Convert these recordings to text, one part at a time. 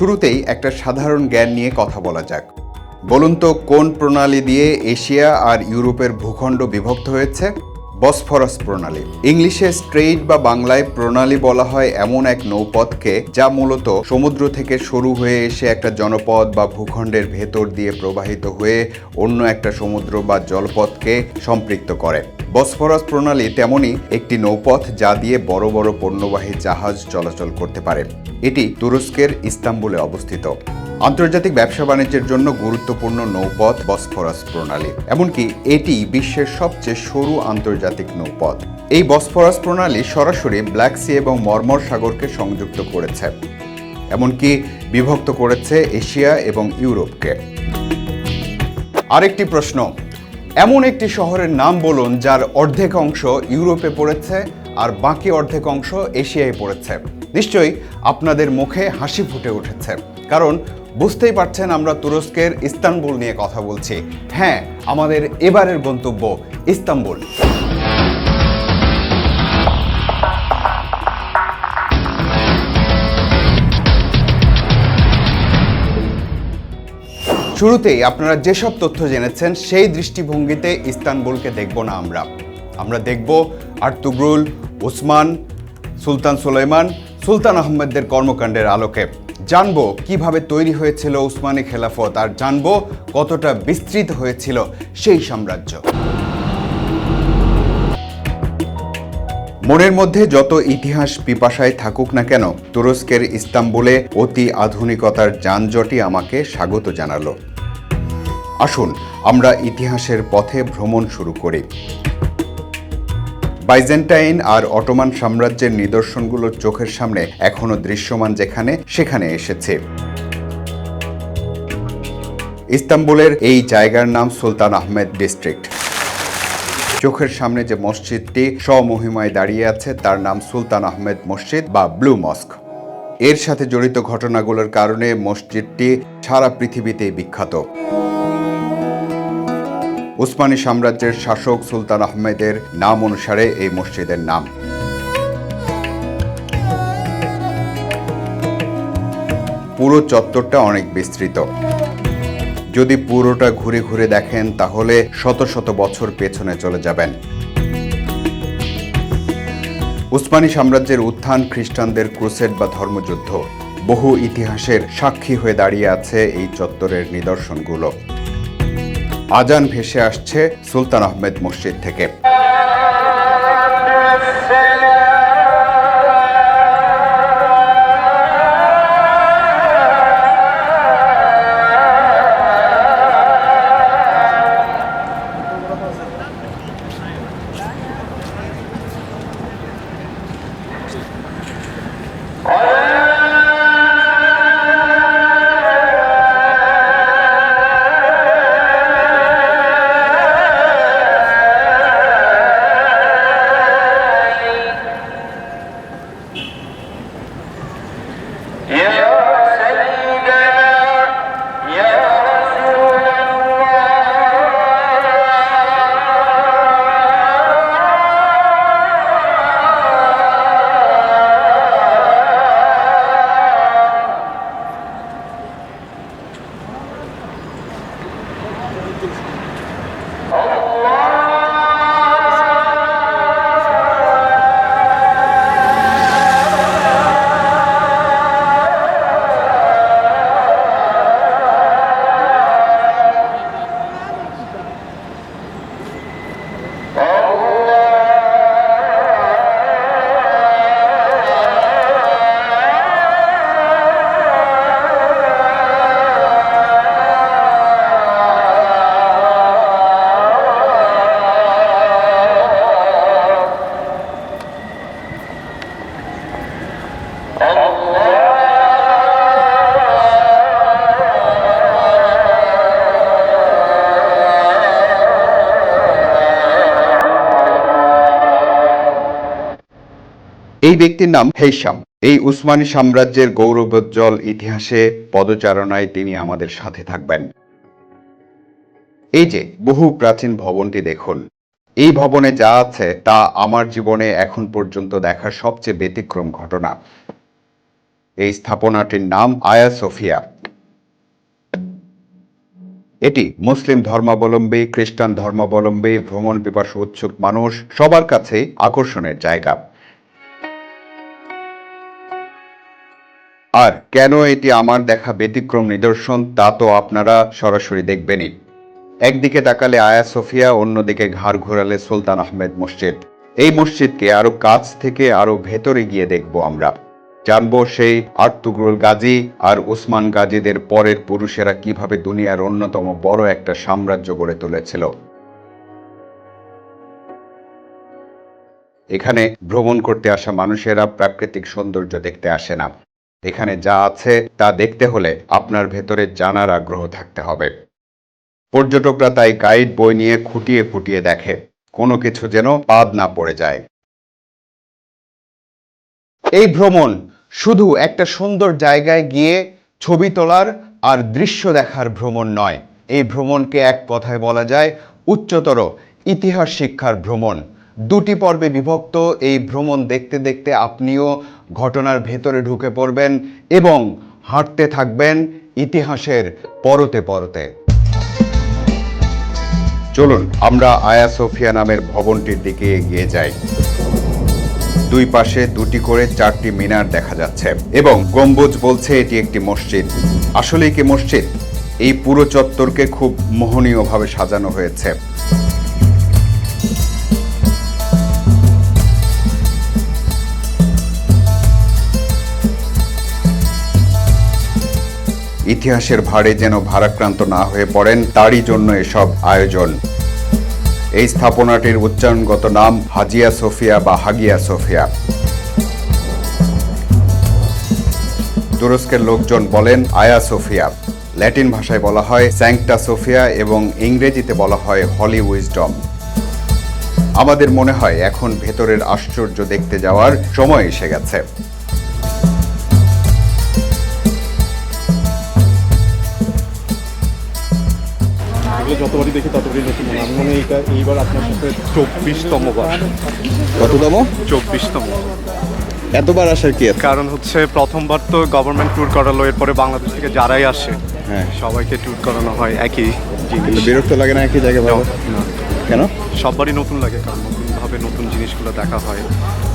শুরুতেই একটা সাধারণ জ্ঞান নিয়ে কথা বলা যাক। বলুন তো কোন প্রণালী দিয়ে এশিয়া আর ইউরোপের ভূখণ্ড বিভক্ত হয়েছে? বসফরাস প্রণালী। ইংলিশে স্ট্রেইট বা বাংলায় প্রণালী বলা হয় এমন এক নৌপথকে যা মূলত সমুদ্র থেকে শুরু হয়ে এসে একটা জনপদ বা ভূখণ্ডের ভেতর দিয়ে প্রবাহিত হয়ে অন্য একটা সমুদ্র বা জলপথকে সম্পৃক্ত করে। বসফরাস প্রণালী তেমনই একটি নৌপথ যা দিয়ে বড় বড় পণ্যবাহী জাহাজ চলাচল করতে পারে। এটি তুরস্কের ইস্তাম্বুলে অবস্থিত। আন্তর্জাতিক ব্যবসা বাণিজ্যের জন্য গুরুত্বপূর্ণ নৌপথ বসফরাস প্রণালী। এমনকি এটি বিশ্বের সবচেয়ে সরু আন্তর্জাতিক নৌপথ। এই বসফরাস প্রণালী সরাসরি ব্ল্যাক সি এবং মর্মর সাগরকে সংযুক্ত করেছে, এমনকি বিভক্ত করেছে এশিয়া এবং ইউরোপকে। আরেকটি প্রশ্ন, এমন একটি শহরের নাম বলুন যার অর্ধেক অংশ ইউরোপে পড়েছে আর বাকি অর্ধেক অংশ এশিয়ায় পড়েছে। নিশ্চয়ই আপনাদের মুখে হাসি ফুটে উঠেছে, কারণ বুঝতেই পারছেন আমরা তুরস্কের ইস্তানবুল নিয়ে কথা বলছি। হ্যাঁ, আমাদের এবারের গন্তব্য ইস্তানবুল। শুরুতেই আপনারা যেসব তথ্য জেনেছেন সেই দৃষ্টিভঙ্গিতে ইস্তানবুলকে দেখব না। আমরা দেখব আর্তুগ্রুল, ওসমান, সুলতান সুলাইমান, সুলতান আহমেদদের কর্মকাণ্ডের আলোকে। জানবো কিভাবে তৈরি হয়েছিল উসমানী খেলাফত, আর জানবো কতটা বিস্তৃত হয়েছিল সেই সাম্রাজ্য। মনের মধ্যে যত ইতিহাস পিপাসায় থাকুক না কেন, তুরস্কের ইস্তাম্বুলে অতি আধুনিকতার যানজটই আমাকে স্বাগত জানালো। আসুন আমরা ইতিহাসের পথে ভ্রমণ শুরু করি। বাইজেন্টাইন আর অটোমান সাম্রাজ্যের নিদর্শনগুলো চোখের সামনে এখনো দৃশ্যমান সেখানে এসেছে। ইস্তাম্বুলের এই জায়গার নাম সুলতান আহমেদ ডিস্ট্রিক্ট। চোখের সামনে যে মসজিদটি স্বমহিমায় দাঁড়িয়ে আছে তার নাম সুলতান আহমেদ মসজিদ বা ব্লু মস্ক। এর সাথে জড়িত ঘটনাগুলোর কারণে মসজিদটি সারা পৃথিবীতেই বিখ্যাত। উসমানী সাম্রাজ্যের শাসক সুলতান আহমেদের নাম অনুসারে এই মসজিদের নাম। পুরো চত্বরটা অনেক বিস্তৃত। যদি পুরোটা ঘুরে ঘুরে দেখেন তাহলে শত শত বছর পেছনে চলে যাবেন। উসমানী সাম্রাজ্যের উত্থান, খ্রিস্টানদের ক্রুসেড বা ধর্মযুদ্ধ, বহু ইতিহাসের সাক্ষী হয়ে দাঁড়িয়ে আছে এই চত্বরের নিদর্শনগুলো। আজান ভেসে আসছে সুলতান আহমেদ মসজিদ থেকে। এই ব্যক্তির নাম হেইসাম। এই উসমানী সাম্রাজ্যের গৌরবোজ্জ্বল ইতিহাসে পদচারণায় তিনি আমাদের সাথে থাকবেন। এই যে বহু প্রাচীন ভবনটি দেখুন, এই ভবনে যা আছে তা আমার জীবনে এখন পর্যন্ত দেখা সবচেয়ে ব্যতিক্রম ঘটনা। এই স্থাপনাটির নাম আয়া সোফিয়া। এটি মুসলিম ধর্মাবলম্বী, খ্রিস্টান ধর্মাবলম্বী, ভ্রমণ পিপাসু উৎসুক মানুষ সবার কাছেই আকর্ষণের জায়গা। আর কেন এটি আমার দেখা ব্যতিক্রম নিদর্শন তা তো আপনারা সরাসরি দেখবেনই। একদিকে তাকালে আয়া সোফিয়া, অন্যদিকে ঘাড় ঘোরালে সুলতান আহমেদ মসজিদ। এই মসজিদকে আরো কাছ থেকে আরো ভেতরে গিয়ে দেখব আমরা, জানবো সেই আর্তুগরুল গাজী আর ওসমান গাজীদের পরের পুরুষেরা কিভাবে দুনিয়ার অন্যতম বড় একটা সাম্রাজ্য গড়ে তুলেছিল। এখানে ভ্রমণ করতে আসা মানুষেরা প্রাকৃতিক সৌন্দর্য দেখতে আসে না, এখানে যা আছে তা দেখতে হলে আপনার ভেতরে জানার আগ্রহ থাকতে হবে। পর্যটকরা তাই গাইড বই নিয়ে খুঁটিয়ে খুঁটিয়ে দেখে, কোনো কিছু যেন বাদ না পড়ে যায়। এই ভ্রমণ শুধু একটা সুন্দর জায়গায় গিয়ে ছবি তোলার আর দৃশ্য দেখার ভ্রমণ নয়, এই ভ্রমণকে এক কথায় বলা যায় উচ্চতর ইতিহাস শিক্ষার ভ্রমণ। দুটি পর্বে বিভক্ত এই ভ্রমণ দেখতে দেখতে আপনিও ঘটনার ভেতরে ঢুকে পড়বেন এবং হাঁটতে থাকবেন ইতিহাসের পরতে পরতে। চলুন আমরা আয়া সোফিয়া নামের ভবনটির দিকে এগিয়ে যাই। দুই পাশে দুটি করে 4টি মিনার দেখা যাচ্ছে এবং গম্বুজ বলছে এটি একটি মসজিদ। আসলেই কি মসজিদ? এই পুরো চত্বরকে খুব মোহনীয়ভাবে সাজানো হয়েছে। ইতিহাসের ভারে যেন ভারাক্রান্ত না হয়ে পড়েন, তারই জন্য এসব আয়োজন। এই স্থাপনাটির উচ্চারণগত নাম হাজিয়া সোফিয়া বা হাগিয়া সোফিয়া। তুরস্কের লোকজন বলেন আয়া সোফিয়া, ল্যাটিন ভাষায় বলা হয় স্যাংটা সোফিয়া এবং ইংরেজিতে বলা হয় হলি উইজডম। আমাদের মনে হয় এখন ভেতরের আশ্চর্য দেখতে যাওয়ার সময় এসে গেছে। যতবারই দেখি ততবারই নতুন মনে হয়। আমি মনে হয় এইবার আপনার সাথে 24তম বার। কততম? 24তম। এতবার আসার কি আছে? কারণ হচ্ছে প্রথমবার তো গভর্নমেন্ট ট্যুর করালো, এরপরে বাংলাদেশ থেকে যারাই আসে হ্যাঁ, সবাইকে ট্যুর করানো হয় একই জিনিস। বিরক্ত লাগে না একই জায়গায়? না, কেন? সববারই নতুন লাগে, কারণ নতুনভাবে নতুন জিনিসগুলো দেখা হয়।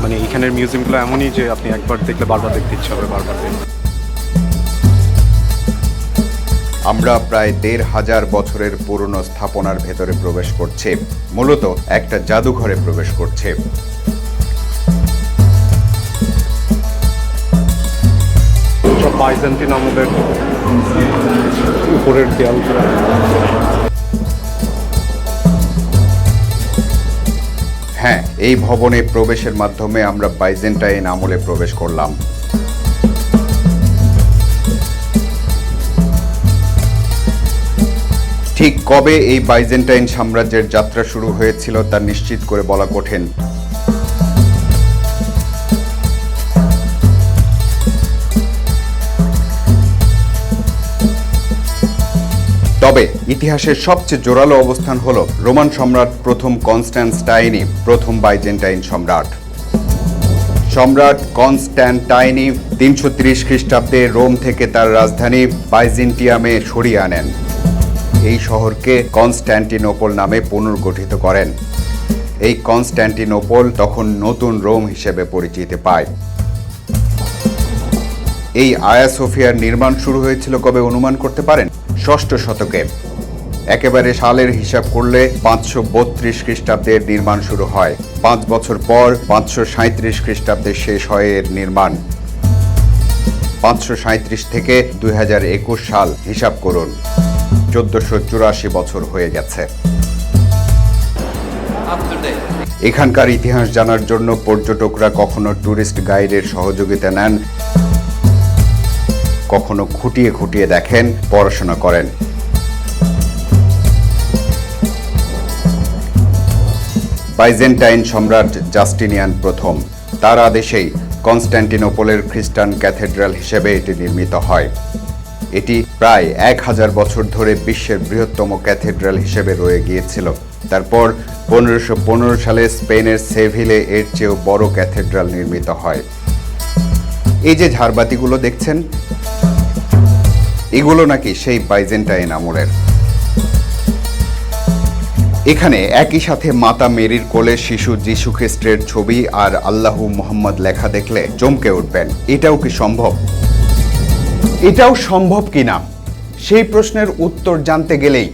মানে এখানের মিউজিয়ামগুলো এমনই যে আপনি একবার দেখলে বারবার দেখতে ইচ্ছা হবে, বারবার দেখতে। আমরা প্রায় ১,৫০০ বছরের পুরনো স্থাপনার ভেতরে প্রবেশ করছে, মূলত একটা জাদুঘরে প্রবেশ করছে। সব বাইজেন্টাইন আমলের উপরের দেয়ালগুলো। হ্যাঁ, এই ভবনে প্রবেশের মাধ্যমে আমরা বাইজেন্টাইন আমলে প্রবেশ করলাম। ঠিক কবে এই বাইজেন্টাইন সাম্রাজ্যের যাত্রা শুরু হয়েছিল তা নিশ্চিত করে বলা কঠিন। তবে ইতিহাসের সবচেয়ে জোরালো অবস্থান হল রোমান সম্রাট প্রথম কনস্ট্যান্টাইনি, প্রথম বাইজেন্টাইন সম্রাট। সম্রাট কনস্ট্যান্টাইনি 330 খ্রিস্টাব্দে রোম থেকে তার রাজধানী বাইজেন্টিয়ামে সরিয়ে আনেন। এই শহরকে কনস্ট্যান্টিনোপল নামে পুনর্গঠিত করেন। এই কনস্ট্যান্টিনোপল তখন নতুন রোম হিসেবে পরিচিতি পায়। এই আয়া সোফিয়ার নির্মাণ শুরু হয়েছিল কবে অনুমান করতে পারেন? 6ষ্ঠ শতকে। একেবারে সালের হিসাব করলে 532 খ্রিস্টাব্দের নির্মাণ শুরু হয়। 5 বছর পর 537 খ্রিস্টাব্দে শেষ হয় এর নির্মাণ। 537 থেকে 2021 সাল হিসাব করুন, 1484 বছর হয়ে গেছে। এখানকার ইতিহাস জানার জন্য পর্যটকরা কখনো ট্যুরিস্ট গাইডের সহযোগিতা নেন, কখনো খুঁটিয়ে খুঁটিয়ে দেখেন, পড়াশোনা করেন। বাইজেন্টাইন সম্রাট জাস্টিনিয়ান প্রথম, তার আদেশেই কনস্ট্যান্টিনোপলের খ্রিস্টান ক্যাথেড্রাল হিসেবে এটি নির্মিত হয়। এটি প্রায় 1000 বছর ধরে বিশ্বের বৃহত্তম ক্যাথেড্রাল হিসেবে রয়ে গিয়েছিল। তারপর 1515 সালে স্পেনের সেভিলে এর চেয়েও বড় ক্যাথেড্রাল নির্মিত হয়। এই যে ঝাড়বাতিগুলো দেখছেন, এগুলো নাকি সেই বাইজেন্টাইন আমলের। এখানে একই সাথে মাতা মেরির কোলে শিশু যিশু খ্রিস্টের ছবি আর আল্লাহু মুহাম্মদ লেখা দেখলে চমকে উঠবেন। এটাও কি সম্ভব? এটাও সম্ভব কিনা সেই প্রশ্নের উত্তর জানতে গেলেই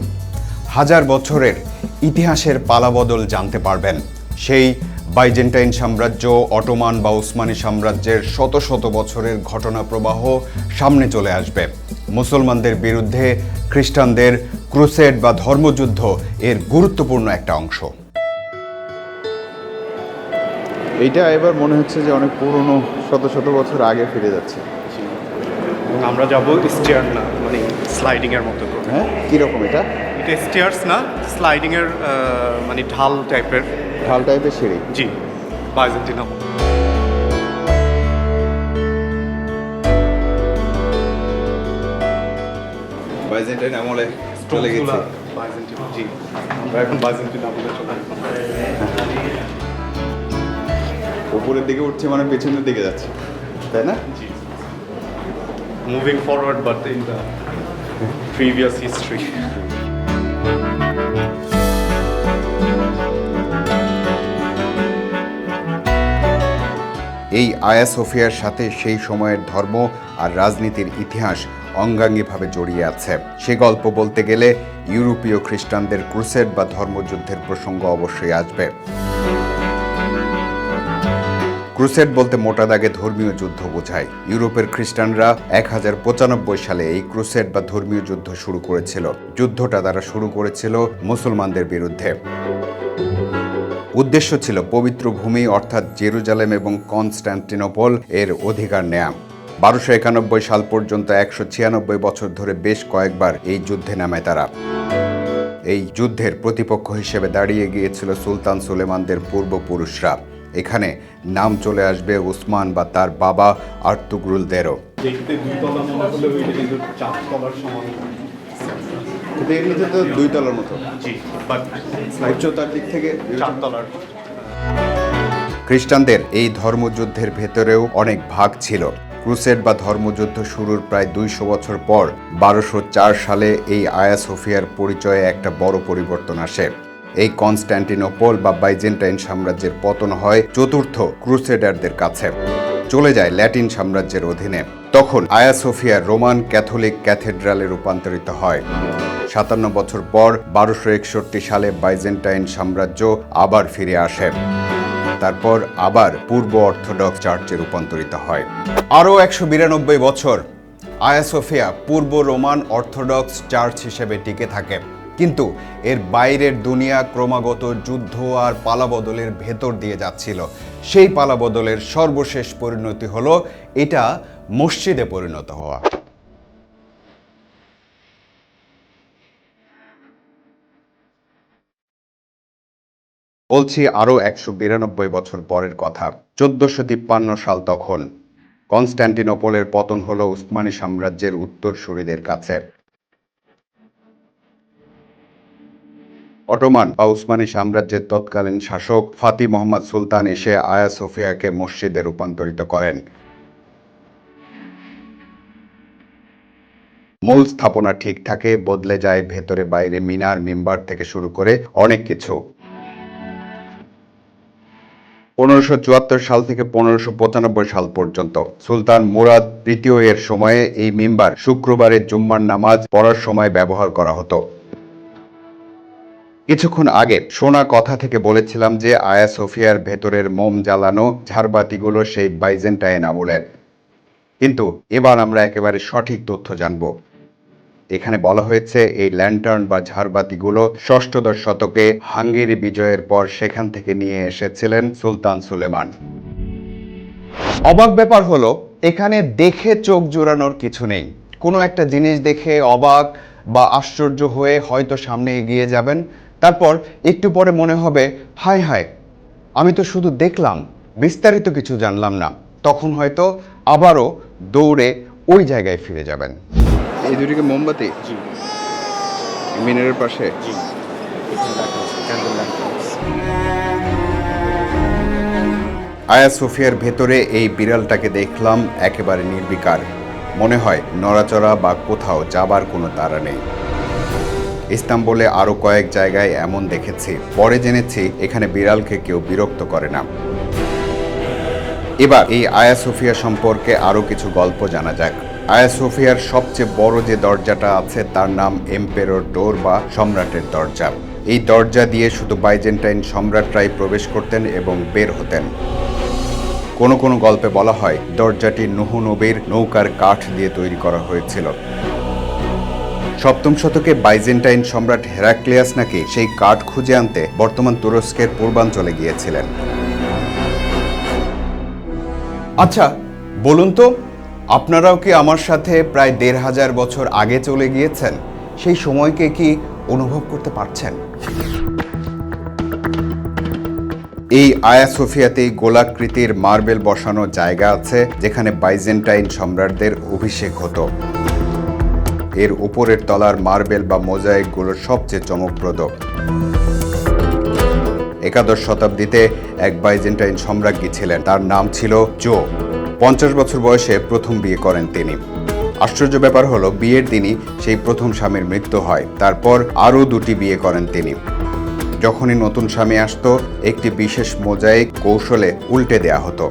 হাজার বছরের ইতিহাসের পালাবদল জানতে পারবেন। সেই বাইজেন্টাইন সাম্রাজ্য, অটোমান বা উসমানী সাম্রাজ্যের শত শত বছরের ঘটনা প্রবাহ সামনে চলে আসবে। মুসলমানদের বিরুদ্ধে খ্রিস্টানদের ক্রুসেড বা ধর্মযুদ্ধ এর গুরুত্বপূর্ণ একটা অংশ। এইটা এবার মনে হচ্ছে যে অনেক পুরনো, শত শত বছর আগে ফিরে যাচ্ছে। এবং আমরা যাব স্টেয়ার না, মানে স্লাইডিংয়ের মতো করে। হ্যাঁ, কীরকম এটা? এটা স্টেয়ার্স না, স্লাইডিংয়ের মানে ঢাল টাইপের। ঢাল টাইপের সিঁড়ি। জি, বাইজেন্টাইন আমল। বাইজেন্টাইন আমলে চলে গেছে। বাইজেন্টাইন, জি, আমরা এখন বাইজেন্টাইন আমলে চলে গেছি। উপরের দিকে উঠছে মানে পেছনের দিকে যাচ্ছে, তাই না? জি, moving forward but in the previous history. এই আয়া সোফিয়ার সাথে সেই সময়ের ধর্ম আর রাজনীতির ইতিহাস অঙ্গাঙ্গিভাবে জড়িয়ে আছে। সে গল্প বলতে গেলে ইউরোপীয় খ্রিস্টানদের ক্রুসেড বা ধর্মযুদ্ধের প্রসঙ্গ অবশ্যই আসবে। ক্রুসেড বলতে মোটা দাগে ধর্মীয় যুদ্ধ বোঝায়। ইউরোপের খ্রিস্টানরা 1095 সালে এই ক্রুসেড বা ধর্মীয় যুদ্ধ শুরু করেছিল। যুদ্ধটা তারা শুরু করেছিল মুসলমানদের বিরুদ্ধে। উদ্দেশ্য ছিল পবিত্র ভূমি অর্থাৎ জেরুজালেম এবং কনস্ট্যান্টিনোপল এর অধিকার নেয়া। 1291 সাল পর্যন্ত 196 বছর ধরে বেশ কয়েকবার এই যুদ্ধে নামে তারা। এই যুদ্ধের প্রতিপক্ষ হিসেবে দাঁড়িয়ে গিয়েছিল সুলতান সুলেমানদের পূর্বপুরুষরা। এখানে নাম চলে আসবে উসমান বা তার বাবা আর্তুগ্রুলদেরও। দেখতে দুই তলা মনে হলে ওইটা কিন্তু 4 তলার সমান। এমনিতে তো 2 তলার মতো। জি, বাট উচ্চতার দিক থেকে 4 তলার। খ্রিস্টানদের এই ধর্মযুদ্ধের ভেতরেও অনেক ভাগ ছিল। ক্রুসেড বা ধর্মযুদ্ধ শুরুর প্রায় 200 বছর পর 1204 সালে এই আয়া সোফিয়ার পরিচয়ে একটা বড় পরিবর্তন আসে। এই কনস্ট্যান্টিনোপল বা বাইজেন্টাইন সাম্রাজ্যের পতন হয় চতুর্থ ক্রুসেডারদের কাছে, চলে যায় ল্যাটিন সাম্রাজ্যের অধীনে। তখন আয়া সোফিয়া রোমান ক্যাথলিক ক্যাথেড্রালে রূপান্তরিত হয়। 57 বছর পর 1261 সালে বাইজেন্টাইন সাম্রাজ্য আবার ফিরে আসে। তারপর আবার পূর্ব অর্থোডক্স চার্চে রূপান্তরিত হয়। আরও 192 বছর আয়া সোফিয়া পূর্ব রোমান অর্থোডক্স চার্চ হিসেবে টিকে থাকে। কিন্তু এর বাইরের দুনিয়া ক্রমাগত যুদ্ধ আর পালাবদলের ভেতর দিয়ে যাচ্ছিল। সেই পালাবদলের সর্বশেষ পরিণতি হলো এটা মসজিদে পরিণত হওয়া। বলছি আরও 192 বছর পরের কথা। 1453 সাল। তখন কনস্ট্যান্টিনোপলের পতন হলো উসমানী সাম্রাজ্যের উত্তরসূরিদের কাছে। অটোমান বা উসমানী সাম্রাজ্যের তৎকালীন শাসক ফাতিহ মোহাম্মদ সুলতান এসে আয়া সোফিয়াকে মসজিদে রূপান্তরিত করেন। মূল স্থাপনা ঠিক থাকে, বদলে যায় ভেতরে বাইরে মিনার মিম্বার থেকে শুরু করে অনেক কিছু। 1574 সাল থেকে 1595 সাল পর্যন্ত সুলতান মুরাদ তৃতীয় এর সময়ে এই মিম্বার শুক্রবারের জুম্মার নামাজ পড়ার সময় ব্যবহার করা হতো। কিছুক্ষণ আগে শোনা কথা থেকে বলেছিলাম যে আয়া সোফিয়ার ভেতরের মোম জ্বালানো ঝাড়বাতিগুলো সেই বাইজেন্টাইন আমলের। কিন্তু এবার আমরা একেবারে সঠিক তথ্য জানব। এখানে বলা হয়েছে এই ল্যান্টার্ন বা ঝাড়বাতিগুলো ষষ্ঠদশ শতকে হাঙ্গেরি বিজয়ের পর সেখান থেকে নিয়ে এসেছিলেন সুলতান সুলেমান। অবাক ব্যাপার হলো এখানে দেখে চোখ জোড়ানোর কিছু নেই। কোনো একটা জিনিস দেখে অবাক বা আশ্চর্য হয়ে হয়তো সামনে এগিয়ে যাবেন, তারপর একটু পরে মনে হবে হায় হায়, আমি তো শুধু দেখলাম, বিস্তারিত কিছু জানলাম না। তখন হয়তো আবারও দৌড়ে ওই জায়গায় ফিরে যাবেন। এই দুটিকে মোমবাতি মিনারের পাশে। আয়া সোফিয়ার ভেতরে এই বিড়ালটাকে দেখলাম একেবারে নির্বিকার। মনে হয় নড়াচড়া বা কোথাও যাবার কোনো তাড়া নেই। ইস্তাম্বুলে আরও কয়েক জায়গায় এমন দেখেছি, পরে জেনেছি এখানে বিড়ালকে কেউ বিরক্ত করে না। এবার এই আয়া সোফিয়া সম্পর্কে আরও কিছু গল্প জানা যাক। আয়া সোফিয়ার সবচেয়ে বড় যে দরজাটা আছে তার নাম এম্পেরর ডোর বা সম্রাটের দরজা। এই দরজা দিয়ে শুধু বাইজেন্টাইন সম্রাটরাই প্রবেশ করতেন এবং বের হতেন। কোনো কোনো গল্পে বলা হয় দরজাটি নূহ নবীর নৌকার কাঠ দিয়ে তৈরি করা হয়েছিল। সপ্তম শতকে বাইজেন্টাইন সম্রাট হেরাক্লিয়াস নাকি সেই কাঠ খুঁজে আনতে বর্তমান তুরস্কের পূর্বাঞ্চলে গিয়েছিলেন। আচ্ছা বলুন তো, আপনারাও কি আমার সাথে প্রায় ১৫০০ বছর আগে চলে গিয়েছেন? সেই সময়কে কি অনুভব করতে পারছেন? এই আয়া সোফিয়াতেই গোলাকৃতির মার্বেল বসানো জায়গা আছে যেখানে বাইজেন্টাইন সম্রাটদের অভিষেক হতো। এর উপরের তলার মার্বেল বা মোজাইকগুলো সবচেয়ে চমকপ্রদ। একাদশ শতাব্দীতে এক বাইজেন্টাইন সম্রাজ্ঞী ছিলেন, তার নাম ছিল জো। ৫০ বছর বয়সে প্রথম বিয়ে করেন তিনি। আশ্চর্য ব্যাপার হলো বিয়ের দিনই সেই প্রথম স্বামীর মৃত্যু হয়। তারপর আরও ২টি বিয়ে করেন তিনি। যখনই নতুন স্বামী আসতো একটি বিশেষ মোজাইক কৌশলে উল্টে দেয়া হতো।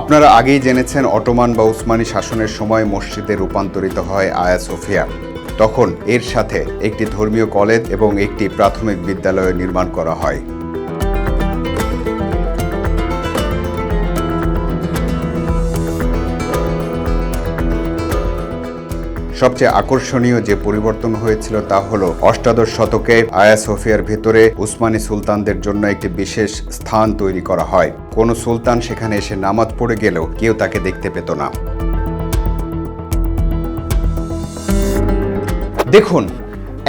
আপনারা আগেই জেনেছেন অটোমান বা উসমানী শাসনের সময় মসজিদে রূপান্তরিত হয় আয়া সোফিয়া। তখন এর সাথে একটি ধর্মীয় কলেজ এবং একটি প্রাথমিক বিদ্যালয় নির্মাণ করা হয়। সবচেয়ে আকর্ষণীয় যে পরিবর্তন হয়েছিল তা হলো অষ্টাদশ শতকে আয়া সোফিয়ার ভেতরে উসমানী সুলতানদের জন্য একটি বিশেষ স্থান তৈরি করা হয়। কোনো সুলতান সেখানে এসে নামাজ পড়ে গেলেও কেউ তাকে দেখতে পেত না। দেখুন,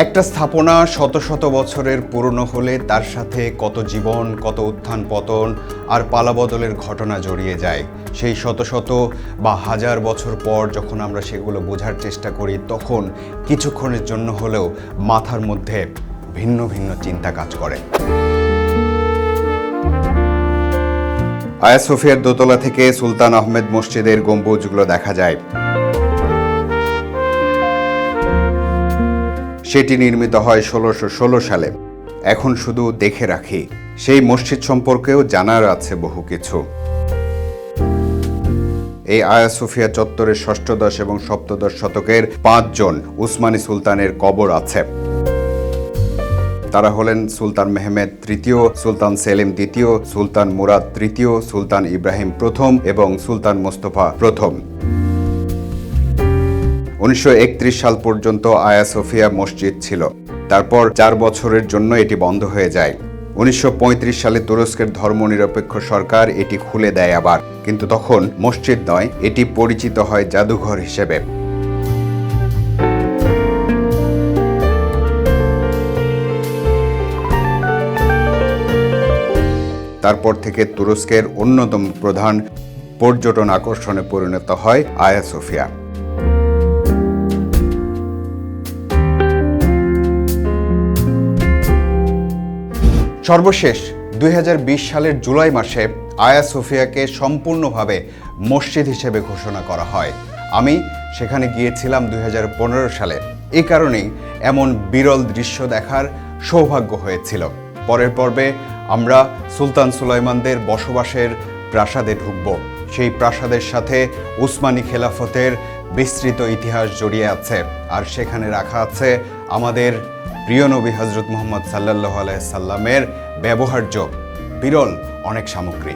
একটা স্থাপনা শত শত বছরের পুরনো হলে তার সাথে কত জীবন, কত উত্থান পতন আর পালাবদলের ঘটনা জড়িয়ে যায়। সেই শত শত বা হাজার বছর পর যখন আমরা সেগুলো বোঝার চেষ্টা করি তখন কিছুক্ষণের জন্য হলেও মাথার মধ্যে ভিন্ন ভিন্ন চিন্তা কাজ করে। আয়া সোফিয়ার দোতলা থেকে সুলতান আহমেদ মসজিদের গম্বুজগুলো দেখা যায়। সেটি নির্মিত হয় ১৬১৬ সালে। এখন শুধু দেখে রাখি। সেই মসজিদ সম্পর্কেও জানার আছে বহু কিছু। এই আয়া সোফিয়া চত্বরের ষষ্ঠদশ এবং সপ্তদশ শতকের ৫ জন উসমানী সুলতানের কবর আছে। তারা হলেন সুলতান মেহমেদ তৃতীয়, সুলতান সেলিম দ্বিতীয়, সুলতান মুরাদ তৃতীয়, সুলতান ইব্রাহিম প্রথম এবং সুলতান মোস্তফা প্রথম। ১৯৩১ সাল পর্যন্ত আয়া সোফিয়া মসজিদ ছিল। তারপর ৪ বছরের জন্য এটি বন্ধ হয়ে যায়। ১৯৩৫ সালে তুরস্কের ধর্মনিরপেক্ষ সরকার এটি খুলে দেয় আবার, কিন্তু তখন মসজিদ নয়, এটি পরিচিত হয় জাদুঘর হিসেবে। তারপর থেকে তুরস্কের অন্যতম প্রধান পর্যটন আকর্ষণে পরিণত হয় আয়া সোফিয়া। সর্বশেষ ২০২০ সালের জুলাই মাসে আয়া সোফিয়াকে সম্পূর্ণভাবে মসজিদ হিসেবে ঘোষণা করা হয়। আমি সেখানে গিয়েছিলাম ২০১৫ সালে। এই কারণেই এমন বিরল দৃশ্য দেখার সৌভাগ্য হয়েছিল। পরের পর্বে আমরা সুলতান সুলাইমানদের বসবাসের প্রাসাদে ঢুকব। সেই প্রাসাদের সাথে উসমানী খেলাফতের বিস্তৃত ইতিহাস জড়িয়ে আছে, আর সেখানে রাখা আছে আমাদের প্রিয় নবী হযরত মুহাম্মদ সাল্লাল্লাহু আলাইহি সাল্লামের ব্যবহার্য বিরল অনেক সামগ্রী।